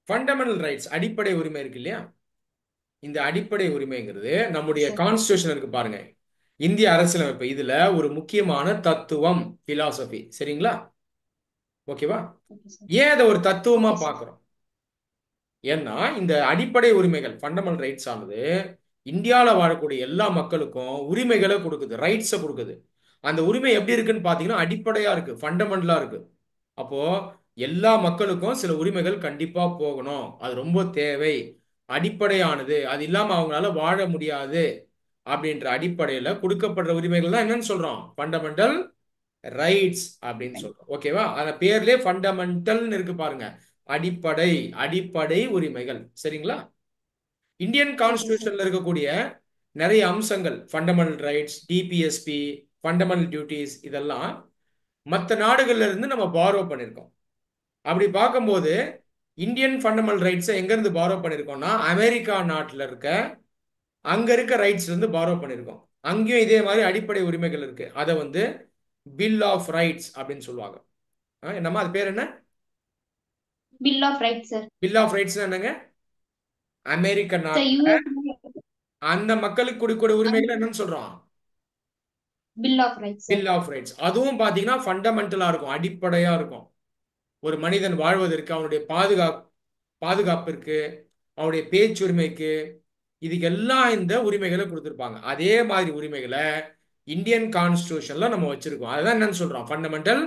Fundamental rights அடிப்படை உரிமை இருக்கு இல்லையா? இந்த அடிப்படை உரிமைங்கிறது நம்முடைய சார். கான்ஸ்டியூஷன் இருக்கு பாருங்க. இந்திய அரசியலமைப்பு இதுல ஒரு முக்கியமான தத்துவம் பிலாசபி. சரிங்களா? ஓகேவா? Okay sir. ஏன் அதை ஒரு தத்துவமா ஓகே சார். பார்க்கிறோம்? ஏன்னா இந்த அடிப்படை உரிமைகள் ஃபண்டமெண்டல் ரைட்ஸ் ஆனது இந்தியாவில் வாழக்கூடிய எல்லா மக்களுக்கும் உரிமைகளை கொடுக்குது, ரைட்ஸை கொடுக்குது. அந்த உரிமை எப்படி இருக்குன்னு பார்த்தீங்கன்னா அடிப்படையா இருக்கு, ஃபண்டமெண்டலா இருக்கு. அப்போ எல்லா மக்களுக்கும் சில உரிமைகள் கண்டிப்பா போகணும், அது ரொம்ப தேவை, அடிப்படையானது, அது இல்லாம அவங்களால வாழ முடியாது அப்படின்ற அடிப்படையில கொடுக்கப்படுற உரிமைகள் தான் என்னன்னு சொல்றோம், ஃபண்டமெண்டல் ரைட்ஸ் அப்படின்னு சொல்றோம். ஓகேவா? அந்த பேர்லயே ஃபண்டமெண்டல்னு இருக்கு பாருங்க, அடிப்படை, அடிப்படை உரிமைகள். சரிங்களா? Indian okay sir. கான்ஸ்டிடியூஷன்ல இருக்கக்கூடிய நிறைய அம்சங்கள், fundamental rights, DPSP, fundamental duties, இதெல்லாம் மற்ற நாடுகள்ல இருந்து நம்ம பாரோ பண்ணியிருக்கோம். அப்படி பார்க்கும்போது இந்தியன் ஃபண்டமெண்டல் ரைட்ஸை எங்க இருந்து பாரோ பண்ணியிருக்கோம்னா அமெரிக்கா நாட்டில் இருக்க அங்க இருக்க ரைட்ஸ்ல இருந்து பாரோ பண்ணியிருக்கோம். அங்கேயும் இதே மாதிரி அடிப்படை உரிமைகள் இருக்கு. அதை வந்து பில் ஆஃப் ரைட்ஸ் அப்படின்னு சொல்லுவாங்க. என்னம்மா அது பேர் என்ன? Bill of right sir. Bill of rights என்னங்க? அமெரிக்க சார் நாட்டுல யூஎஸ் அந்த மக்களுக்கு கொடுக்கக்கூடிய உரிமைகள் என்னன்னு சொல்றோம்? Bill of right sir. Bill of rights. அதுவும் பாத்தீங்கன்னா ஃபண்டமெண்டலா இருக்கும், அடிப்படையா இருக்கும். ஒரு மனிதன் வாழ்வதற்கு, அவனுடைய பாதுகாப்பிற்கு, அவனுடைய பேச்சுரிமைக்கு, இதுக்கெல்லாம் இந்த உரிமைகளை கொடுத்திருப்பாங்க. அதே மாதிரி உரிமைகளை இந்தியன் கான்ஸ்டிடியூஷன்ல நம்ம வச்சிருக்கோம். அதுதான் என்னன்னு சொல்றோம், ஃபண்டமெண்டல்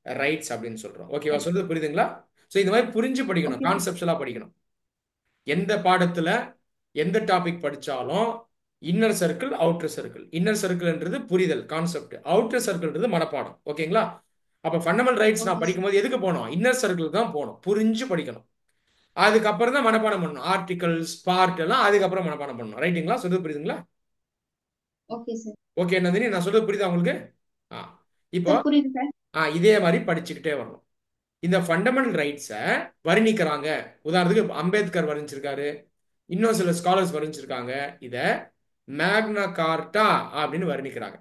ரைட்ஸ் அப்படின்னு சொல்றோம். ஓகேவா? சொல்றது புரியுதுங்களா? ஸோ இந்த மாதிரி புரிஞ்சு படிக்கணும், ஓகே சார். கான்செப்ட்ஸலா படிக்கணும். எந்த பாடத்துல எந்த டாபிக் படிச்சாலும் inner circle, outer circle. Inner சர்க்கிள்ன்றது புரிதல், கான்செப்ட். அவுட்டர் சர்க்கிள்ன்றது மனப்பாடம். ஓகேங்களா? அப்ப ஃபண்டமெண்டல் ரைட்ஸ் நான் ஓகே சார். படிக்கும்போது எதுக்கு போனோம்? இன்னர் சர்க்கிள் தான் போகணும், புரிஞ்சு படிக்கணும். அதுக்கப்புறம் தான் மனப்பாடம் பண்ணணும். ஆர்டிகல்ஸ், பார்ட் எல்லாம் அதுக்கப்புறம் மனப்பாடம் பண்ணணும். ரைட்டுங்களா? சொல்றது புரியுதுங்களா? Okay sir. ஓகே நந்தினி, நான் சொல்றது புரியுதா உங்களுக்கு? ஆ இப்போ சார் புரியுது சார். இதே மாதிரி படிச்சுக்கிட்டே வரணும். இந்த ஃபண்டமெண்டல் ரைட்ஸை வர்ணிக்கிறாங்க. உதாரணத்துக்கு அம்பேத்கர் வர்ணிச்சிருக்காரு, இன்னும் சில ஸ்காலர்ஸ் வர்ணிச்சிருக்காங்க. இத மேக்னா கார்ட்டா அப்படின்னு வர்ணிக்கிறாங்க.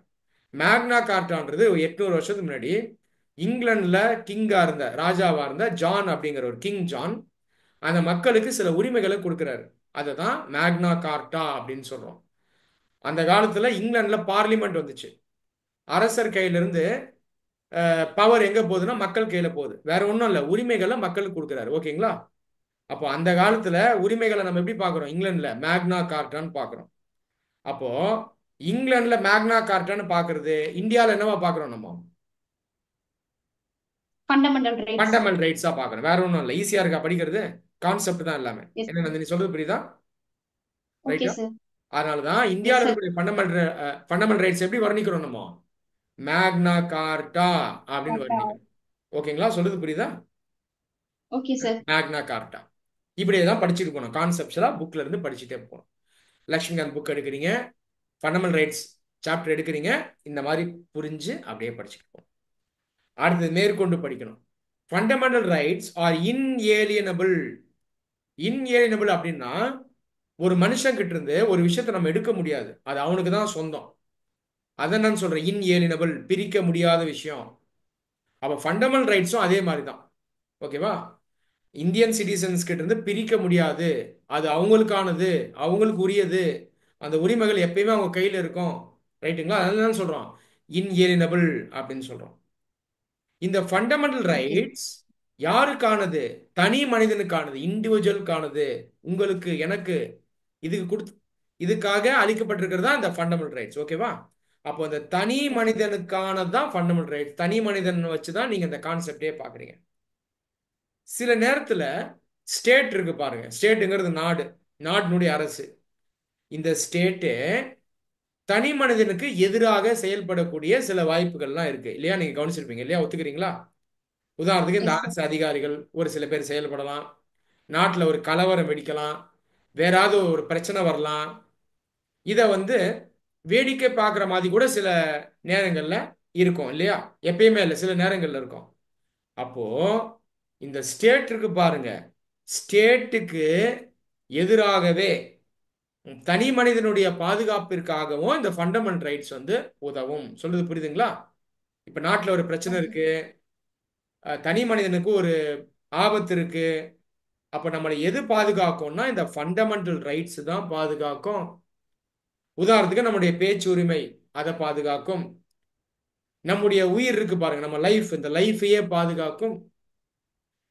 மேக்னா கார்ட்டான்றது 800 வருஷத்துக்கு முன்னாடி இங்கிலாந்துல கிங்கா இருந்த, ராஜாவா இருந்த ஜான் அப்படிங்கிற ஒரு கிங் ஜான் அந்த மக்களுக்கு சில உரிமைகளை கொடுக்கிறாரு. அதை தான் மேக்னா கார்ட்டா அப்படின்னு சொல்றோம். அந்த காலத்துல இங்கிலாந்துல பார்லிமெண்ட் வந்துச்சு. அரசர் கையிலிருந்து பவர் எங்க போகுதுன்னா மக்கள் கையில போகுது. வேற ஒன்றும் இல்லை, உரிமைகளை மக்களுக்கு கொடுக்குறாரு. ஓகேங்களா? அப்போ அந்த காலத்துல உரிமைகளை நம்ம எப்படி பார்க்குறோம்? இங்கிலாந்துல மேக்னா கார்ட்டான்னு பார்க்குறோம். அப்போ இங்கிலாந்துல மேக்னா கார்ட்டான்னு பார்க்கிறது, இந்தியாவில் என்னவா பார்க்குறோம் நம்ம? Fundamental rights. ஃபண்டமெண்டல் ரைட்ஸா பார்க்கணும். வேற ஒன்றும் இல்லை. ஈஸியா இருக்கா படிக்கிறது? கான்செப்ட் தான் எல்லாமே. எஸ் என்ன சார். நந்தினி சொல்றது புரியுதா? ஓகே ரைட்டா? சார். அதனால தான் எஸ் இந்தியாவில் சார். இருக்கக்கூடிய ஃபண்டமெண்டல் ரைட்ஸ் எப்படி வர்ணிக்கிறோம் நம்ம? மேக்னா கார்ட்டா அப்படின்னு கரெக்டா. வர்ணிக்கிறோம். ஓகேங்களா? சொல்றது புரியுதா? Okay sir. மேக்னா கார்ட்டா. இப்படியே தான் படிச்சுட்டு போகணும். கான்செப்ட்ஸ்லாம் புக்ல இருந்து படிச்சுட்டே போகணும். லக்ஷ்மிகாந்த் புக் எடுக்கிறீங்க, ஃபண்டமெண்டல் ரைட்ஸ் சாப்டர் எடுக்கிறீங்க, இந்த மாதிரி புரிஞ்சு அப்படியே படிச்சுட்டு போகணும். அடுத்தது மேற்கொண்டு படிக்கணும். Fundamental rights are inalienable. Inalienable அப்படின்னா ஒரு மனுஷன் கிட்ட இருந்து ஒரு விஷயத்தை நம்ம எடுக்க முடியாது, அது அவனுக்கு தான் சொந்தம். அதை நான் சொல்றேன், இன்ஏலியனபிள், பிரிக்க முடியாத விஷயம். அப்ப ஃபண்டமெண்டல் ரைட்ஸும் அதே மாதிரி தான். ஓகேவா? இந்தியன் சிட்டிசன்ஸ் கிட்ட இருந்து பிரிக்க முடியாது, அது அவங்களுக்கானது, அவங்களுக்கு உரியது, அந்த உரிமைகள் எப்பயுமே அவங்க கையில இருக்கும். ரைட்டுங்களா? அதனால சொல்றோம் இன்ஏலியனபிள் அப்படின்னு சொல்றோம். இந்த ஃபண்டமெண்டல் ஓகே. ரைட்ஸ் யாருக்கானது? தனி மனிதனுக்கானது, இண்டிவிஜுவலுக்கானது, உங்களுக்கு, எனக்கு, இதுக்கு கொடுத்து, இதுக்காக அளிக்கப்பட்டிருக்கிறதா இந்த ஃபண்டமெண்டல் ரைட்ஸ். ஓகேவா? அப்போ அந்த தனி எஸ் சார். மனிதனுக்கானது தான் ஃபண்டமெண்டல் ரைட்ஸ். தனி மனிதன் வச்சு தான் நீங்க இந்த கான்செப்டே பாக்குறீங்க. சில நேரத்துல ஸ்டேட் இருக்கு பாருங்க, ஸ்டேட்டுங்கிறது நாடு, நாட்டினுடைய அரசு. இந்த ஸ்டேட்டு தனி மனிதனுக்கு எதிராக செயல்படக்கூடிய சில வாய்ப்புகள்லாம் இருக்கு இல்லையா? நீங்க கவனிச்சிருப்பீங்க இல்லையா? ஒத்துக்கிறீங்களா? உதாரணத்துக்கு இந்த எஸ் சார். அரசு அதிகாரிகள் ஒரு சில பேர் செயல்படலாம், நாட்டில் ஒரு கலவரம் வெடிக்கலாம், வேற ஏதாவது ஒரு பிரச்சனை வரலாம். இதை வந்து வேடிக்கை பார்க்குற மாதிரி கூட சில நேரங்கள்ல இருக்கும் இல்லையா? எப்பயுமே இல்லை, சில நேரங்கள்ல இருக்கும். அப்போ இந்த ஸ்டேட் இருக்கு பாருங்க, ஸ்டேட்டுக்கு எதிராகவே தனி மனிதனுடைய பாதுகாப்பிற்காகவும் இந்த ஃபண்டமெண்டல் ரைட்ஸ் வந்து உதவும். சொல்றது புரியுதுங்களா? இப்ப நாட்டுல ஒரு பிரச்சனை ஓகே. இருக்கு, தனி மனிதனுக்கு ஒரு ஆபத்து இருக்கு, அப்ப நம்மளை எது பாதுகாக்கும்னா இந்த ஃபண்டமெண்டல் ரைட்ஸ் தான் பாதுகாக்கும். உதாரணத்துக்கு நம்முடைய பேச்சு உரிமை அதை பாதுகாக்கும். நம்முடைய உயிர் இருக்கு பாருங்க, நம்ம லைஃப், இந்த லைஃபையே பாதுகாக்கும்.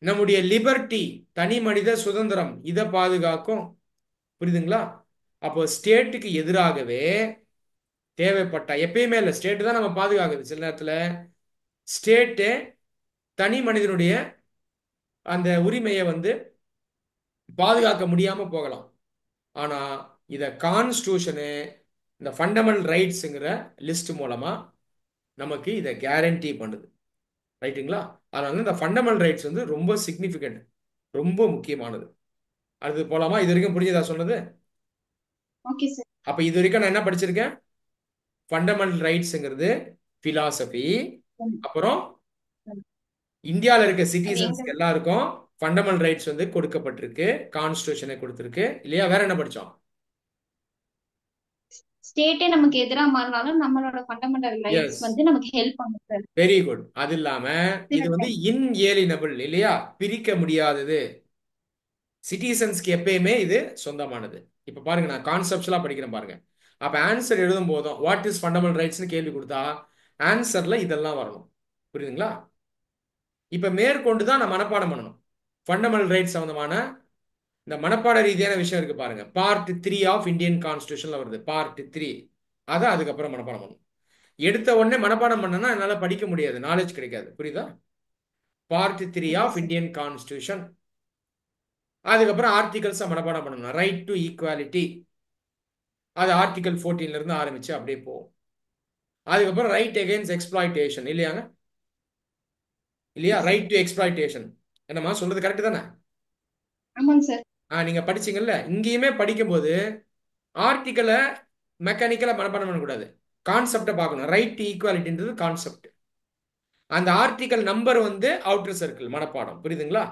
நம்முடைய லிபர்ட்டி, தனி மனித சுதந்திரம், இதை பாதுகாக்கும். புரியுதுங்களா? அப்போ ஸ்டேட்டுக்கு எதிராகவே தேவைப்பட்ட, எப்பயுமே இல்லை, ஸ்டேட் தான் நம்ம பாதுகாக்குது. சில நேரத்தில் ஸ்டேட்டு தனி மனிதனுடைய அந்த உரிமையை வந்து பாதுகாக்க முடியாம போகலாம். ஆனா இத கான்ஸ்டியூஷனு, இந்த ஃபண்டமெண்டல் ரைட்ஸுங்கிற லிஸ்ட் மூலமா நமக்கு இதை கேரண்டி பண்ணுது. ரைட்டுங்களா? அதனால இந்த ஃபண்டமெண்டல் ரைட்ஸ் வந்து ரொம்ப சிக்னிஃபிகண்ட், ரொம்ப முக்கியமானது. அது போலாமா? இது வரைக்கும் புரிஞ்சதா சொன்னது? Okay sir. அப்ப இது வரைக்கும் நான் என்ன படிச்சிருக்கேன்? ஃபண்டமெண்டல் ரைட்ஸ்ங்கிறது பிலாசபி. அப்புறம் இந்தியாவில் இருக்க அது எங்க சிட்டிசன்ஸ்க்கு எல்லாருக்கும் ஃபண்டமெண்டல் ரைட்ஸ் வந்து கொடுக்கப்பட்டிருக்கு, கான்ஸ்டியூஷனை கொடுத்திருக்கு இல்லையா? வேற என்ன படிச்சோம்? ஸ்டேட்டே நமக்கு எதிரா மாறினாலும் நம்மளோட ஃபண்டமெண்டல் ரைட்ஸ் எஸ், வந்து நமக்கு ஹெல்ப் பண்ணும் சார். Very good. அது இல்லாம இது வந்து இன்ஏலினபிள் இல்லையா? பிரிக்க முடியாதது. சிட்டிசன்ஸ்க்கு எப்பயுமே இது சொந்தமானது. இப்ப பாருங்க, நான் கான்செப்ட்ஸ்லாம் படிக்கிறேன் பாருங்க. அப்ப ஆன்சர் எழுதும் போதும் வாட் இஸ் ஃபண்டமெண்டல் ரைட்ஸ்னு கேள்வி கொடுத்தா ஆன்சர்ல இதெல்லாம் வரணும். புரியுதுங்களா? இப்ப மேற்கொண்டு தான் நான் மனப்பாடம் பண்ணணும். ஃபண்டமெண்டல் ரைட்ஸ் சம்பந்தமான இந்த மனப்பாட ரீதியான விஷயம் இருக்கு பாருங்க. பார்ட் 3 ஆஃப் இந்தியன் கான்ஸ்டியூஷன்ல வருது, பார்ட் 3. அதை அதுக்கப்புறம் மனப்பாடம் பண்ணணும். எடுத்த உடனே மனப்பாடம் பண்ணனா என்னால படிக்க முடியாது, நாலேஜ் கிடைக்காது. புரியுதா? Part 3 okay of sir. Indian constitution. அதுக்கப்புறம் ஆர்டிகல்ஸ் மனப்பாடம் பண்ணணும். ரைட் டு ஈக்குவாலிட்டி, அது ஆர்டிகல் 14ல இருந்து ஆரம்பிச்சு அப்படியே போகும். அதுக்கப்புறம் ரைட் அகெயின்ஸ்ட் எக்ஸ்பிளாய்டேஷன் இல்லையாங்க? இல்லையா? Yes, sir. Right to exploitation. என்னம்மா சொல்றது கரெக்ட் தானே? ஆமாங்க சார். நீங்க படிச்சீங்கல்ல, இங்கேயுமே படிக்கும்போது ஆர்டிகலை மெக்கானிக்கலா மனப்பாடம் பண்ணக்கூடாது, கான்செப்டை பார்க்கணும். ரைட் டு ஈக்குவாலிட்டின்றது கான்செப்ட். அந்த ஆர்டிகல் நம்பர் வந்து அவுட்டர் சர்க்கிள் மனப்பாடம். புரியுதுங்களா?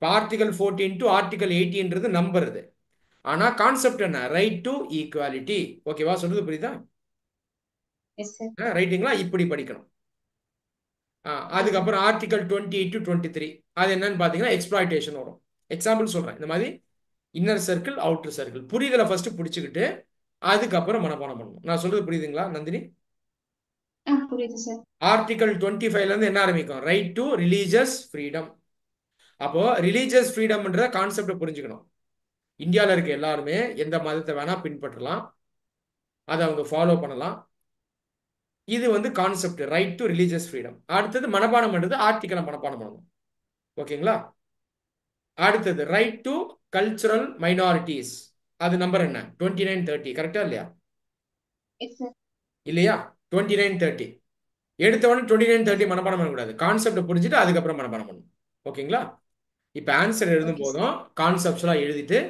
ஆர்டிகல் 14 டு ஆர்டிகல் 18ன்றது நம்பர் இது. ஆனா கான்செப்ட் என்ன? Right to equality. ஓகேவா? சொல்றது புரியுதா? Yes sir. ரைட்டுங்களா? இப்படி படிக்கணும். Okay sir. அதுக்கப்புறம் ஆர்டிகல் 28 டு 23 அது என்னன்னு பாத்தீங்கன்னா எக்ஸ்பிளாய்டேஷன் வரும். எக்ஸாம்பிள் சொல்றேன். இந்த மாதிரி இன்னர் சர்க்கிள், அவுட்டர் சர்க்கிள் புரிதலை ஃபர்ஸ்ட் பிடிச்சிக்கிட்டு அதுக்கப்புறம் மனப்பாடம் பண்ணணும். நான் சொல்றது புரியுதுங்களா நந்தினி? புரியுது சார். ஆர்டிகல் 25ல இருந்து என்ன ஆரம்பிக்கும்? Right to religious freedom. அப்போ ரிலீஜியஸ் ஃப்ரீடம்ன்ற கான்செப்டை புரிஞ்சுக்கணும். இந்தியாவில் இருக்க எல்லாருமே எந்த மதத்தை வேணா பின்பற்றலாம், அதை அவங்க ஃபாலோ பண்ணலாம். இது வந்து concept, right to religious freedom. அடுத்தது மனப்பாடம் பண்றது, ஆர்டிகலை மனப்பாடம் பண்ணணும். ஓகேங்களா? அடுத்தது ரைட் டு கல்ச்சுரல் மைனாரிட்டிஸ். அது நம்பர் என்ன? 29, 30. கரெக்டா இல்லையா? Yes sir. இல்லையா? 29, 30 எடுத்த உடனே 29, 30 மனப்பாடம் பண்ணக்கூடாது. கான்செப்ட் புரிஞ்சுட்டு அதுக்கப்புறம் மனப்பாடம் பண்ணணும். ஓகேங்களா? இப்ப ஆன்சர் எழுதும் ஓகே சார். போதும் கான்செப்ட்ஸ்லாம் எழுதிட்டு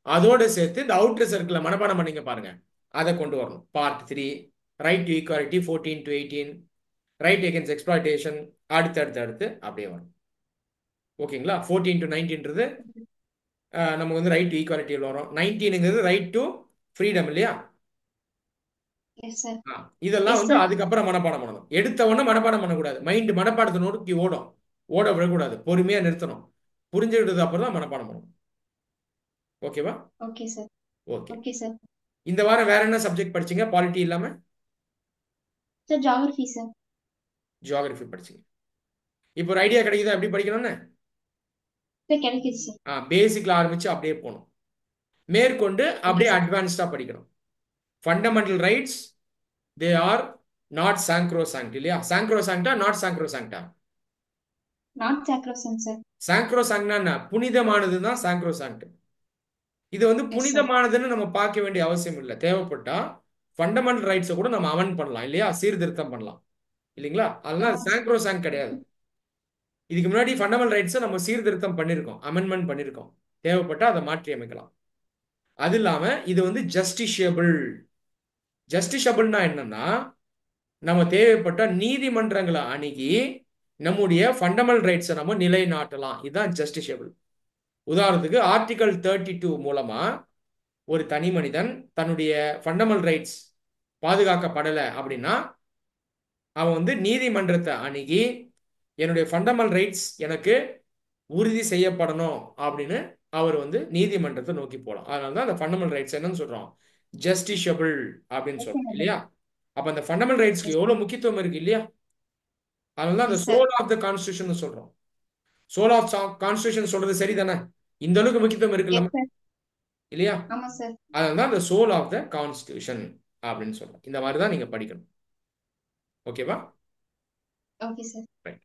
அதோட சேர்த்து இந்த அவுட்டர் சர்க்கிளை மனப்பாடம் பண்ணீங்க பாருங்க, அதை கொண்டு வரணும். Part 3 right to equality 14 to 18, right against exploitation, அடுத்து அடுத்து அடுத்து அப்படியே வரும். ஓகேங்களா? 14 டு 19ன்றது நம்ம வந்து ரைட் டு ஈக்குவாலிட்டி வரும். 19ங்கிறது ரைட் டு ஃப்ரீடம் இல்லையா? Yes sir. இதெல்லாம் எஸ் வந்து சார். அதுக்கப்புறம் மனப்பாடம் பண்ணணும். எடுத்த உடனே மனப்பாடம் பண்ணக்கூடாது. மைண்ட் மனப்பாடத்தை நோக்கி ஓடும், ஓட விடக்கூடாது. பொறுமையா நிறுத்தணும். புரிஞ்சுக்கிட்டது அப்புறம் தான் மனப்பாடம் பண்ணணும். ஓகேவா? Okay sir. Okay. Okay sir. இந்த வாரம் வேற என்ன சப்ஜெக்ட் படிச்சீங்க பாலிட்டி இல்லாம? Sir geography sir. ஜியோகிராஃபி படிச்சீங்க. இப்போ ஒரு ஐடியா கிடைக்குதா எப்படி படிக்கணும்னு? சார் கிடைக்குது சார். பேசிக்ல ஆரம்பிச்சு அப்படியே போகணும். மேற்கொண்டு ஓகே அப்படியே சார். அட்வான்ஸ்டா படிக்கணும். Fundamental rights they are not sacrosanct இல்லையா? சாங்க்ரோசாங்க்டா நாட் சாங்க்ரோசாங்க்டா? Not sacrosanct sir. சாங்க்ரோசாங்க்னா என்ன? புனிதமானது தான் சாங்க்ரோசாங்க்ட். இது வந்து எஸ் சார். புனிதமானதுன்னு நம்ம பார்க்க வேண்டிய அவசியம் இல்லை. தேவைப்பட்டா ஃபண்டமெண்டல் ரைட்ஸை கூட நம்ம அமெண்ட் பண்ணலாம் இல்லையா? சீர்திருத்தம் பண்ணலாம் இல்லைங்களா? அதெல்லாம் ஆமாங்க சார். சாங்க்ரோசாங்க் கிடையாது. இதுக்கு முன்னாடி ஃபண்டமெண்டல் ரைட்ஸை நம்ம சீர்திருத்தம் பண்ணியிருக்கோம், அமெண்ட்மெண்ட் பண்ணியிருக்கோம். தேவைப்பட்டா அதை மாற்றி அமைக்கலாம். அது இல்லாம இது வந்து ஜஸ்டிஷியபிள். ஜஸ்டிஷபிள்னா என்னன்னா, நம்ம தேவைப்பட்ட நீதிமன்றங்களை அணுகி நம்முடைய ஃபண்டமெண்டல் ரைட்ஸை நம்ம நிலைநாட்டலாம். இதுதான் ஜஸ்டிஷியபிள். உதாரணத்துக்கு ஆர்டிகல் 32 மூலமா ஒரு தனி மனிதன் தன்னுடைய ஃபண்டமெண்டல் ரைட்ஸ் பாதுகாக்கப்படலை அப்படின்னா அவன் வந்து நீதிமன்றத்தை அணுகி என்னுடைய ஃபண்டமெண்டல் ரைட்ஸ் எனக்கு உறுதி செய்யப்படணும் அப்படின்னு அவர் வந்து நீதிமன்றத்தை நோக்கி போகலாம். அதனால தான் அந்த ஃபண்டமெண்டல் ரைட்ஸ் என்னன்னு சொல்றோம், ஜஸ்டிஷபிள் அப்படின்னு சொல்றோம் இல்லையா? அப்ப அந்த ஃபண்டமெண்டல் ரைட்ஸ்க்கு எவ்வளவு முக்கியத்துவம் இருக்கு இல்லையா? அதனால தான் அந்த yes sir. Soul of the constitution சொல்றோம். சோல் ஆஃப் கான்ஸ்டியூஷன் சொல்றது சரிதானே? இந்த அளவுக்கு முக்கியத்துவம் இருக்குல்ல எஸ் சார். இல்லையா? ஆமா சார். அதனால தான் அந்த சோல் ஆஃப் த கான்ஸ்டியூஷன் அப்படின்னு சொல்றோம். இந்த மாதிரி தான் நீங்க படிக்கணும். ஓகேவா? Okay sir. ரைட்.